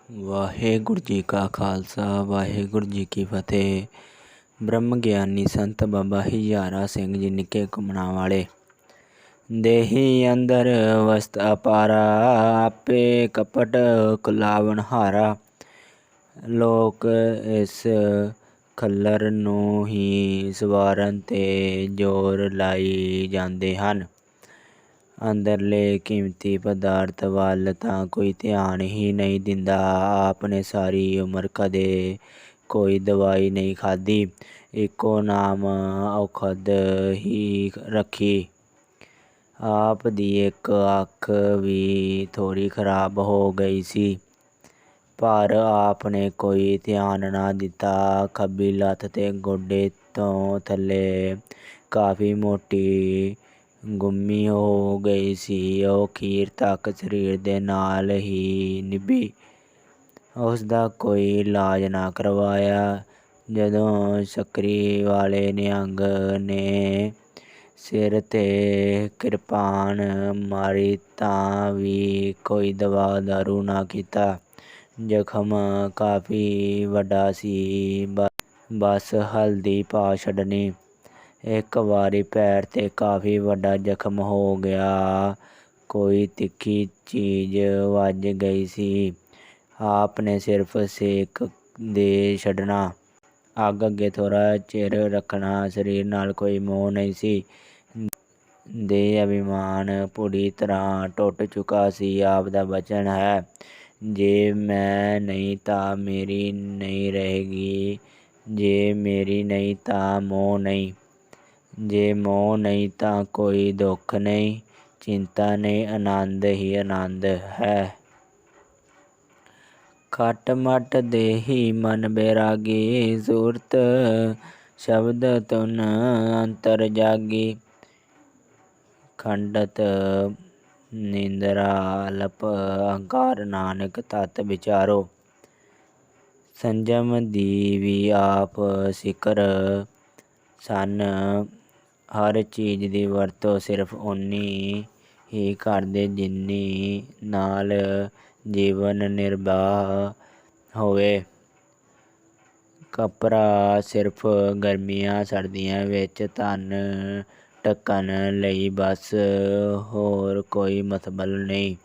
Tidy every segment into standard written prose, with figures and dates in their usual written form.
ਵਾਹਿਗੁਰੂ ਜੀ ਕਾ ਖਾਲਸਾ ਵਾਹਿਗੁਰੂ ਜੀ ਕੀ ਫਤਿਹ। ਬ੍ਰਹਮ ਗਿਆਨੀ ਸੰਤ ਬਾਬਾ ਹਿਜਾਰਾ ਸਿੰਘ ਜੀ ਨਿੱਕੇ ਘੁੰਮਣਾ ਵਾਲੇ। ਦੇਹੀ ਅੰਦਰ ਵਸਤ ਅਪਾਰਾ, ਆਪੇ ਕਪਟ ਕੁਲਾਵਨ ਹਾਰਾ। ਲੋਕ ਇਸ ਖੱਲਰ ਨੂੰ ਹੀ ਸਵਾਰਨ 'ਤੇ ਜ਼ੋਰ ਲਾਈ ਜਾਂਦੇ ਹਨ। ਅੰਦਰਲੇ ਕੀਮਤੀ ਪਦਾਰਥ ਵੱਲ ਤਾਂ ਕੋਈ ਧਿਆਨ ਹੀ ਨਹੀਂ ਦਿੰਦਾ। ਆਪ ਨੇ ਸਾਰੀ ਉਮਰ ਕਦੇ ਕੋਈ ਦਵਾਈ ਨਹੀਂ ਖਾਧੀ, ਇੱਕੋ ਨਾਮ ਔਖਦ ਹੀ ਰੱਖੀ। ਆਪ ਦੀ ਇੱਕ ਅੱਖ ਵੀ ਥੋੜ੍ਹੀ ਖਰਾਬ ਹੋ ਗਈ ਸੀ, ਪਰ ਆਪ ਨੇ ਕੋਈ ਧਿਆਨ ਨਾ ਦਿੱਤਾ। ਖੱਬੀ ਲੱਤ ਤੇ ਗੋਡੇ ਤੋਂ ਥੱਲੇ ਕਾਫੀ ਮੋਟੀ ਗੁੰਮੀ ਹੋ ਗਈ ਸੀ। ਉਹ ਅਖੀਰ ਤੱਕ ਸਰੀਰ ਦੇ ਨਾਲ ਹੀ ਨਿਭੀ। ਉਸ ਦਾ ਕੋਈ ਇਲਾਜ ਨਾ ਕਰਵਾਇਆ। ਜਦੋਂ ਸ਼ੱਕਰੀ ਵਾਲੇ ਨਿਹੰਗ ਨੇ ਸਿਰ 'ਤੇ ਕਿਰਪਾਨ ਮਾਰੀ ਤਾਂ ਵੀ ਕੋਈ ਦਵਾ ਦਾਰੂ ਨਾ ਕੀਤਾ। ਜ਼ਖ਼ਮ ਕਾਫੀ ਵੱਡਾ ਸੀ, ਬਸ ਹਲਦੀ ਪਾ ਛੱਡਣੀ। ਇੱਕ ਵਾਰੀ ਪੈਰ 'ਤੇ ਕਾਫੀ ਵੱਡਾ ਜ਼ਖ਼ਮ ਹੋ ਗਿਆ, ਕੋਈ ਤਿੱਖੀ ਚੀਜ਼ ਵੱਜ ਗਈ ਸੀ। ਆਪ ਨੇ ਸਿਰਫ ਸੇਕ ਦੇ ਛੱਡਣਾ, ਅੱਗ ਅੱਗੇ ਥੋੜ੍ਹਾ ਚਿਰ ਰੱਖਣਾ। ਸਰੀਰ ਨਾਲ ਕੋਈ ਮੋਹ ਨਹੀਂ ਸੀ। ਦੇਹ ਅਭਿਮਾਨ ਪੂਰੀ ਤਰ੍ਹਾਂ ਟੁੱਟ ਚੁੱਕਾ ਸੀ। ਆਪ ਦਾ ਬਚਨ ਹੈ, ਜੇ ਮੈਂ ਨਹੀਂ ਤਾਂ ਮੇਰੀ ਨਹੀਂ ਰਹੇਗੀ, ਜੇ ਮੇਰੀ ਨਹੀਂ ਤਾਂ ਮੋਹ ਨਹੀਂ, ਜੇ ਮੋਹ ਨਹੀਂ ਤਾਂ ਕੋਈ ਦੁੱਖ ਨਹੀਂ, ਚਿੰਤਾ ਨਹੀਂ, ਆਨੰਦ ਹੀ ਆਨੰਦ ਹੈ। ਖਟ ਮਟ ਦੇਹੀ ਮਨ ਬੈਰਾਗੀ, ਸੂਰਤ ਸ਼ਬਦ ਧੁਨ ਅੰਤਰ ਜਾਗੀ। ਖੰਡਤ ਨਿੰਦਰਾ ਅਲਪ ਅਹੰਕਾਰ, ਨਾਨਕ ਤਤ ਵਿਚਾਰੋ। ਸੰਜਮ ਦੀ ਵੀ ਆਪ ਸਿਖਰ ਸਨ। ਹਰ ਚੀਜ਼ ਦੀ ਵਰਤੋਂ ਸਿਰਫ ਓਨੀ ਹੀ ਕਰਦੇ ਜਿੰਨੀ ਨਾਲ ਜੀਵਨ ਨਿਰਬਾਹ ਹੋਵੇ। ਕੱਪੜਾ ਸਿਰਫ ਗਰਮੀਆਂ ਸਰਦੀਆਂ ਵਿੱਚ ਤਨ ਢੱਕਣ ਲਈ ਬਸ, ਹੋਰ ਕੋਈ ਮਤਲਬ ਨਹੀਂ।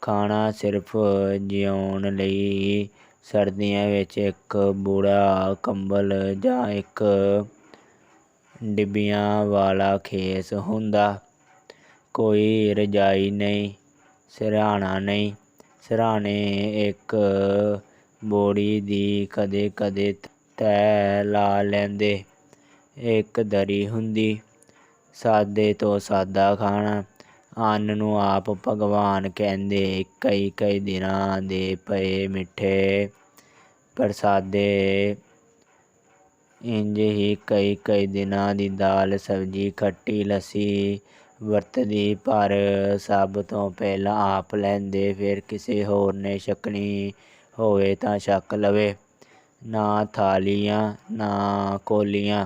ਖਾਣਾ ਸਿਰਫ ਜਿਉਣ ਲਈ, ਸਰਦੀਆਂ ਵਿੱਚ ਇੱਕ ਗੂੜ੍ਹਾ ਕੰਬਲ ਜਾਂ ਇੱਕ ਡਿੱਬਿਆਂ ਵਾਲਾ ਖੇਸ ਹੁੰਦਾ। ਕੋਈ ਰਜਾਈ ਨਹੀਂ, ਸਿਰਹਾਣਾ ਨਹੀਂ। ਸਿਰਹਾਣੇ ਇੱਕ ਬੋੜੀ ਦੀ ਕਦੇ ਕਦੇ ਤਹਿ ਲਾ ਲੈਂਦੇ। ਇੱਕ ਦਰੀ ਹੁੰਦੀ। ਸਾਦੇ ਤੋਂ ਸਾਦਾ ਖਾਣਾ। ਅੰਨ ਨੂੰ ਆਪ ਭਗਵਾਨ ਕਹਿੰਦੇ। ਕਈ ਕਈ ਦਿਨਾਂ ਦੇ ਪਏ ਮਿੱਠੇ ਪ੍ਰਸਾਦੇ, ਇੰਜ ਹੀ ਕਈ ਕਈ ਦਿਨਾਂ ਦੀ ਦਾਲ ਸਬਜ਼ੀ, ਖੱਟੀ ਲੱਸੀ ਵਰਤਦੀ, ਪਰ ਸਭ ਤੋਂ ਪਹਿਲਾਂ ਆਪ ਲੈਂਦੇ, ਫਿਰ ਕਿਸੇ ਹੋਰ ਨੇ ਛਕਣੀ ਹੋਵੇ ਤਾਂ ਛਕ ਲਵੇ। ਨਾ ਥਾਲੀਆਂ ਨਾ ਕੌਲੀਆਂ,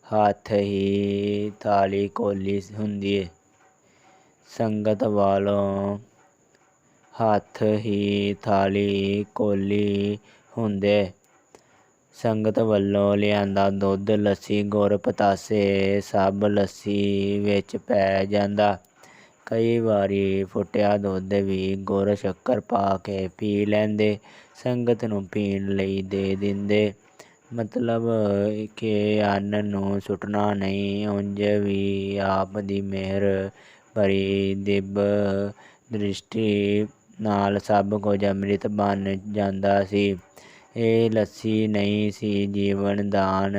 ਹੱਥ ਹੀ ਥਾਲੀ ਕੌਲੀ ਹੁੰਦੀ। ਸੰਗਤ ਵੱਲੋਂ ਹੱਥ ਹੀ ਥਾਲੀ ਕੌਲੀ ਹੁੰਦੇ। ਸੰਗਤ ਵੱਲੋਂ ਲਿਆਂਦਾ ਦੁੱਧ, ਲੱਸੀ, ਗੁੜ, ਪਤਾਸੇ ਸਭ ਲੱਸੀ ਵਿੱਚ ਪੈ ਜਾਂਦਾ। ਕਈ ਵਾਰੀ ਫੁੱਟਿਆ ਦੁੱਧ ਵੀ ਗੁੜ ਸ਼ੱਕਰ ਪਾ ਕੇ ਪੀ ਲੈਂਦੇ। ਸੰਗਤ ਨੂੰ ਪੀਣ ਲਈ ਦੇ ਦਿੰਦੇ। ਮਤਲਬ ਕਿ ਅੰਨ ਨੂੰ ਸੁੱਟਣਾ ਨਹੀਂ। ਉਂਝ ਵੀ ਆਪ ਦੀ ਮਿਹਰ ਭਰੀ ਦਿਵ ਦ੍ਰਿਸ਼ਟੀ ਨਾਲ ਸਭ ਕੁਝ ਅੰਮ੍ਰਿਤ ਬਣ ਜਾਂਦਾ ਸੀ। ਇਹ ਲੱਸੀ ਨਹੀਂ ਸੀ, ਜੀਵਨ ਦਾਨ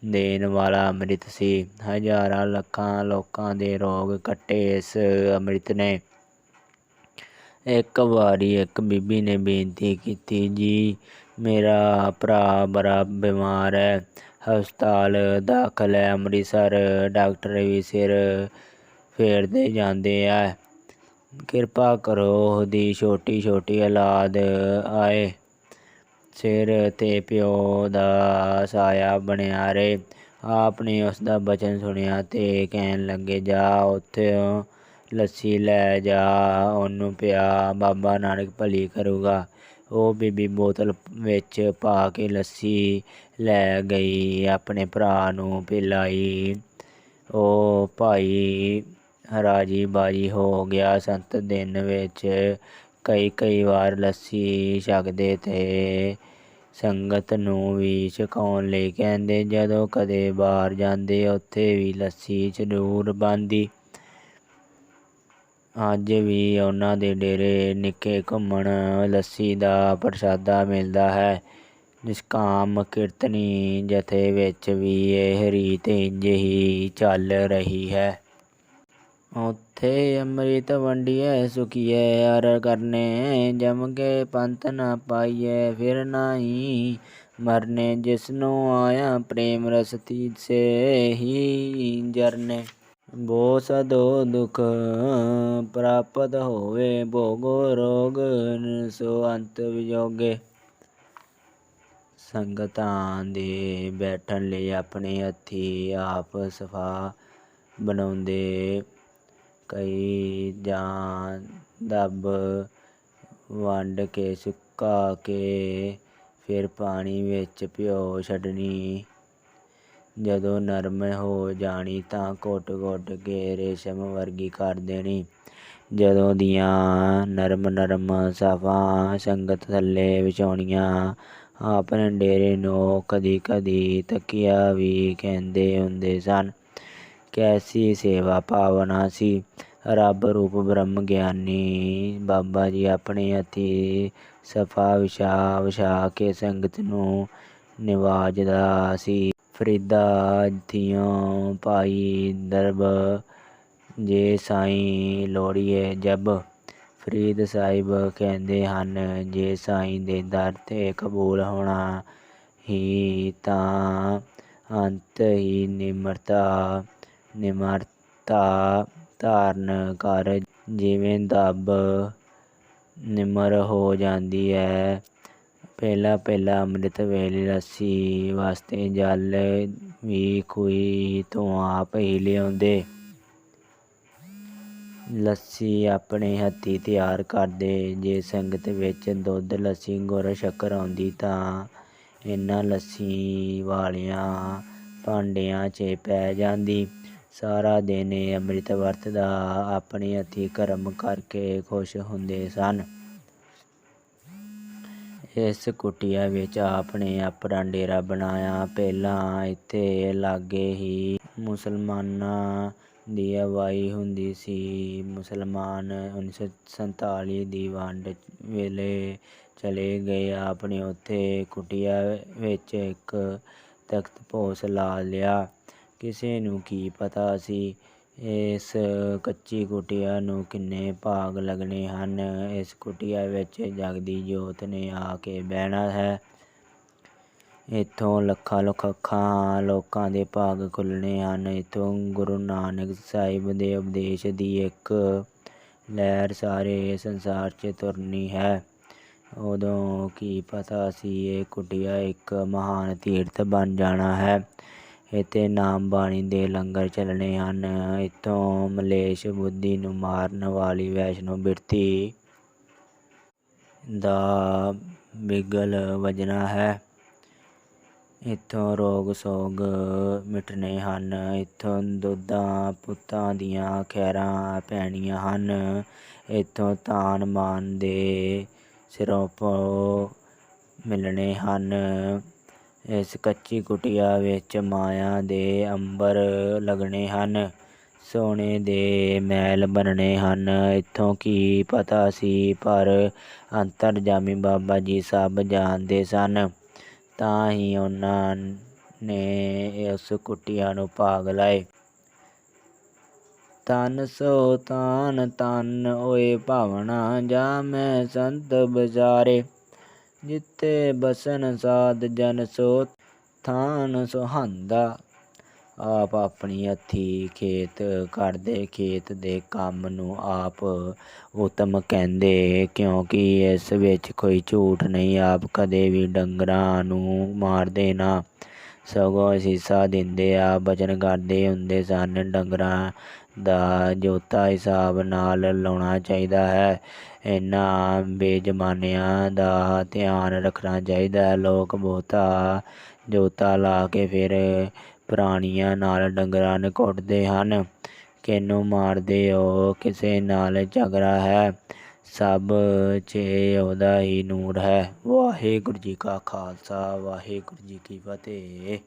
ਦੇਣ ਵਾਲਾ ਅੰਮ੍ਰਿਤ ਸੀ। ਹਜ਼ਾਰਾਂ ਲੱਖਾਂ ਲੋਕਾਂ ਦੇ ਰੋਗ ਕੱਟੇ ਇਸ ਅੰਮ੍ਰਿਤ ਨੇ। ਇੱਕ ਵਾਰੀ ਇੱਕ ਬੀਬੀ ਨੇ ਬੇਨਤੀ ਕੀਤੀ, ਜੀ ਮੇਰਾ ਭਰਾ ਬੜਾ ਬਿਮਾਰ ਹੈ, ਹਸਪਤਾਲ ਦਾਖਲ ਹੈ ਅੰਮ੍ਰਿਤਸਰ। ਡਾਕਟਰ ਵੀ ਸਿਰ ਫੇਰਦੇ ਜਾਂਦੇ ਹੈ। ਕਿਰਪਾ ਕਰੋ ਉਹਦੀ ਛੋਟੀ ਛੋਟੀ ਔਲਾਦ ਆਏ, ਸਿਰ 'ਤੇ ਪਿਓ ਦਾ ਸਾਇਆ ਬਣਿਆ ਰਹੇ। ਆਪ ਨੇ ਉਸ ਦਾ ਬਚਨ ਸੁਣਿਆ ਤੇ ਕਹਿਣ ਲੱਗੇ, ਜਾ ਉੱਥੋਂ ਲੱਸੀ ਲੈ ਜਾ, ਉਹਨੂੰ ਪਿਆ, ਬਾਬਾ ਨਾਨਕ ਭਲੀ ਕਰੂਗਾ। ਉਹ ਬੀਬੀ ਬੋਤਲ ਵਿੱਚ ਪਾ ਕੇ ਲੱਸੀ ਲੈ ਗਈ, ਆਪਣੇ ਭਰਾ ਨੂੰ ਪਿਲਾਈ। ਉਹ ਭਾਈ ਰਾਜੀ ਬਾਜੀ ਹੋ ਗਿਆ। ਸੰਤ ਦਿਨ ਵਿੱਚ ਕਈ ਵਾਰ ਲੱਸੀ ਛਕਦੇ ਤੇ ਸੰਗਤ ਨੂੰ ਵੀ ਛਕਾਉਣ ਲਈ ਕਹਿੰਦੇ। ਜਦੋਂ ਕਦੇ ਬਾਹਰ ਜਾਂਦੇ ਉੱਥੇ ਵੀ ਲੱਸੀ ਜ਼ਰੂਰ ਬਣਦੀ। ਅੱਜ ਵੀ ਉਹਨਾਂ ਦੇ ਡੇਰੇ ਨਿੱਕੇ ਘੁੰਮਣ ਲੱਸੀ ਦਾ ਪ੍ਰਸ਼ਾਦਾ ਮਿਲਦਾ ਹੈ। ਨਿਸ਼ਕਾਮ ਕੀਰਤਨੀ ਜਥੇ ਵਿੱਚ ਵੀ ਇਹ ਰੀਤ ਇੰਝ ਹੀ ਚੱਲ ਰਹੀ ਹੈ। ਉੱਥੇ ਅੰਮ੍ਰਿਤ ਵੰਡੀਏ ਸੁਖੀਏ ਅਰ ਕਰਨੇ, ਜਮ ਕੇ ਪੰਥ ਨਾ ਪਾਈਏ ਫਿਰ ਨਾਹੀ ਮਰਨੇ। ਜਿਸਨੂੰ ਆਇਆ ਪ੍ਰੇਮ ਰਸ ਤੀਸੇ ਹੀ ਜਰਨੇ। ਬੋ ਸਦੋ ਦੁਖ ਪ੍ਰਾਪਤ ਹੋਵੇ, ਭੋਗੋ ਰੋਗ ਸੋ ਅੰਤ ਵਿਜੋਗੇ। ਸੰਗਤਾਂ ਦੇ ਬੈਠਣ ਲਈ ਆਪਣੇ ਹੱਥੀਂ ਆਪ ਸਫ਼ਾ ਬਣਾਉਂਦੇ। ਕਈ ਜਾਂ ਦੱਬ ਵੰਡ ਕੇ ਸੁਕਾ ਕੇ ਫਿਰ ਪਾਣੀ ਵਿੱਚ ਭਿਓ ਛੱਡਣੀ। ਜਦੋਂ ਨਰਮ ਹੋ ਜਾਣੀ ਤਾਂ ਘੁੱਟ ਕੇ ਰੇਸ਼ਮ ਵਰਗੀ ਕਰ ਦੇਣੀ। ਜਦੋਂ ਦੀਆਂ ਨਰਮ ਸਾਫਾਂ ਸੰਗਤ ਥੱਲੇ ਵਿਛਾਉਣੀਆਂ। ਆਪਣੇ ਡੇਰੇ ਨੂੰ ਕਦੀ ਤਕੀਆ ਵੀ ਕਹਿੰਦੇ ਹੁੰਦੇ ਸਨ। ਕੈਸੀ ਸੇਵਾ ਭਾਵਨਾ ਸੀ। ਰੱਬ ਰੂਪ ਬ੍ਰਹਮ ਗਿਆਨੀ ਬਾਬਾ ਜੀ ਆਪਣੇ ਹੱਥੀਂ ਸਫ਼ਾ ਵਿਛਾ ਕੇ ਸੰਗਤ ਨੂੰ ਨਿਵਾਜਦਾ ਸੀ। ਫਰੀਦਾ ਥੀਓਂ ਭਾਈ ਦਰਬ ਜੇ ਸਾਈਂ ਲੋੜੀਏ ਜਬ। ਫਰੀਦ ਸਾਹਿਬ ਕਹਿੰਦੇ ਹਨ, ਜੇ ਸਾਈਂ ਦੇ ਦਰ ਤੇ ਕਬੂਲ ਹੋਣਾ ਹੀ ਤਾਂ ਅੰਤ ਹੀ ਨਿਮਰਤਾ ਧਾਰਨ ਕਰ। ਜਿਵੇਂ ਦੱਬ ਨਿਮਰ ਹੋ ਜਾਂਦੀ ਹੈ। ਪਹਿਲਾਂ ਅੰਮ੍ਰਿਤ ਵੇਲੇ ਲੱਸੀ ਵਾਸਤੇ ਜਲ ਵੀ ਖੂਹੀ ਤੋਂ ਆਪ ਹੀ ਲਿਆਉਂਦੇ। ਲੱਸੀ ਆਪਣੇ ਹੱਥੀਂ ਤਿਆਰ ਕਰਦੇ। ਜੇ ਸੰਗਤ ਵਿੱਚ ਦੁੱਧ, ਲੱਸੀ, ਗੁੜ, ਸ਼ੱਕਰ ਆਉਂਦੀ ਤਾਂ ਇਹਨਾਂ ਲੱਸੀ ਵਾਲਿਆਂ ਭਾਂਡਿਆਂ 'ਚ ਪੈ ਜਾਂਦੀ। ਸਾਰਾ ਦਿਨ ਇਹ ਅੰਮ੍ਰਿਤ ਵਰਤਦਾ ਆਪਣੇ ਹੱਥੀਂ ਕਰਮ ਕਰਕੇ ਖੁਸ਼ ਹੁੰਦੇ ਸਨ। ਇਸ ਕੁਟੀਆ ਵਿੱਚ ਆਪ ਨੇ ਆਪਣਾ ਡੇਰਾ ਬਣਾਇਆ। ਪਹਿਲਾਂ ਇੱਥੇ ਲਾਗੇ ਹੀ ਮੁਸਲਮਾਨਾਂ ਦੀ ਆਬਾਦੀ ਹੁੰਦੀ ਸੀ। ਮੁਸਲਮਾਨ 1947 ਦੀ ਵੰਡ ਵੇਲੇ ਚਲੇ ਗਏ। ਆਪ ਨੇ ਉੱਥੇ ਕੁਟੀਆ ਵਿੱਚ ਇੱਕ ਤਖਤਪੋਸ਼ ਲਾ ਲਿਆ। ਕਿਸੇ ਨੂੰ ਕੀ ਪਤਾ ਸੀ ਇਸ ਕੱਚੀ ਕੁਟੀਆ ਨੂੰ ਕਿੰਨੇ ਭਾਗ ਲੱਗਣੇ ਹਨ। ਇਸ ਕੁਟੀਆ ਵਿੱਚ ਜਗਦੀ ਜੋਤ ਨੇ ਆ ਕੇ ਬਹਿਣਾ ਹੈ। ਇੱਥੋਂ ਲੱਖਾਂ ਲੋਕਾਂ ਦੇ ਭਾਗ ਖੁੱਲ੍ਹਣੇ ਹਨ। ਇੱਥੋਂ ਗੁਰੂ ਨਾਨਕ ਸਾਹਿਬ ਦੇ ਉਪਦੇਸ਼ ਦੀ ਇੱਕ ਲਹਿਰ ਸਾਰੇ ਸੰਸਾਰ 'ਚ ਤੁਰਨੀ ਹੈ। ਉਦੋਂ ਕੀ ਪਤਾ ਸੀ ਇਹ ਕੁਟੀਆ ਇੱਕ ਮਹਾਨ ਤੀਰਥ ਬਣ ਜਾਣਾ ਹੈ। ਇੱਥੇ ਨਾਮ ਬਾਣੀ ਦੇ ਲੰਗਰ ਚੱਲਣੇ ਹਨ। ਇੱਥੋਂ ਮਲੇਛ ਬੁੱਧੀ ਨੂੰ ਮਾਰਨ ਵਾਲੀ ਵੈਸ਼ਨੋ ਬਿਰਤੀ ਦਾ ਬਿਗਲ ਵੱਜਣਾ ਹੈ। ਇੱਥੋਂ ਰੋਗ ਸੋਗ ਮਿਟਣੇ ਹਨ। ਇੱਥੋਂ ਦੁੱਧਾਂ ਪੁੱਤਾਂ ਦੀਆਂ ਖੈਰਾਂ ਪੈਣੀਆਂ ਹਨ। ਇੱਥੋਂ ਤਾਨ ਮਾਨ ਦੇ ਸਿਰੋਪੋ ਮਿਲਣੇ ਹਨ। ਇਸ ਕੱਚੀ ਕੁਟੀਆ ਵਿੱਚ ਮਾਇਆ ਦੇ ਅੰਬਰ ਲੱਗਣੇ ਹਨ। ਸੋਨੇ ਦੇ ਮਹਿਲ ਬਣਨੇ ਹਨ। ਇੱਥੋਂ ਕੀ ਪਤਾ ਸੀ ਪਰ ਅੰਤਰਜਾਮੀ ਬਾਬਾ ਜੀ ਸਭ ਜਾਣਦੇ ਸਨ। ਤਾਂ ਹੀ ਉਹਨਾਂ ਨੇ ਉਸ ਕੁਟੀਆ ਨੂੰ ਭਾਗ ਲਾਏ। ਤਨ ਸੋ ਤਾਨ ਤਨ ਓਏ ਭਾਵਨਾ, ਜਾਮੈ ਸੰਤ ਬਜ਼ਾਰੇ। ਜਿੱਥੇ ਬਸਨ ਸਾਧ ਜਨ ਸੋ ਥਾਨ ਸੁਹਾਂਦਾ। ਆਪ ਆਪਣੀ ਹੱਥੀਂ ਖੇਤ ਕਰਦੇ। ਖੇਤ ਦੇ ਕੰਮ ਨੂੰ ਆਪ ਉੱਤਮ ਕਹਿੰਦੇ, ਕਿਉਂਕਿ ਇਸ ਵਿੱਚ ਕੋਈ ਝੂਠ ਨਹੀਂ। ਆਪ ਕਦੇ ਵੀ ਡੰਗਰਾਂ ਨੂੰ ਮਾਰਦੇ ਨਾ। ਸਗੋਂ ਅਸੀਸਾਂ ਦਿੰਦੇ ਆ ਬਚਨ ਕਰਦੇ ਹੁੰਦੇ ਸਨ। ਡੰਗਰਾਂ ਦਾ ਜੋਤਾ ਹਿਸਾਬ ਨਾਲ ਲਾਉਣਾ ਚਾਹੀਦਾ ਹੈ। ਇਹਨਾਂ ਬੇਜ਼ਬਾਨਿਆਂ ਦਾ ਧਿਆਨ ਰੱਖਣਾ ਚਾਹੀਦਾ ਹੈ। ਲੋਕ ਬਹੁਤਾ ਜੋਤਾ ਲਾ ਕੇ ਫਿਰ ਪ੍ਰਾਣੀਆਂ ਨਾਲ ਡੰਗਰਾਂ ਨੂੰ ਕੁੱਟਦੇ ਹਨ। ਕਿਹਨੂੰ ਮਾਰਦੇ ਹੋ? ਕਿਸੇ ਨਾਲ ਝਗੜਾ ਹੈ? ਸਭ 'ਚ ਉਹਦਾ ਹੀ ਨੂਰ ਹੈ। ਵਾਹਿਗੁਰੂ ਜੀ ਕਾ ਖਾਲਸਾ, ਵਾਹਿਗੁਰੂ ਜੀ ਕੀ ਫਤਿਹ।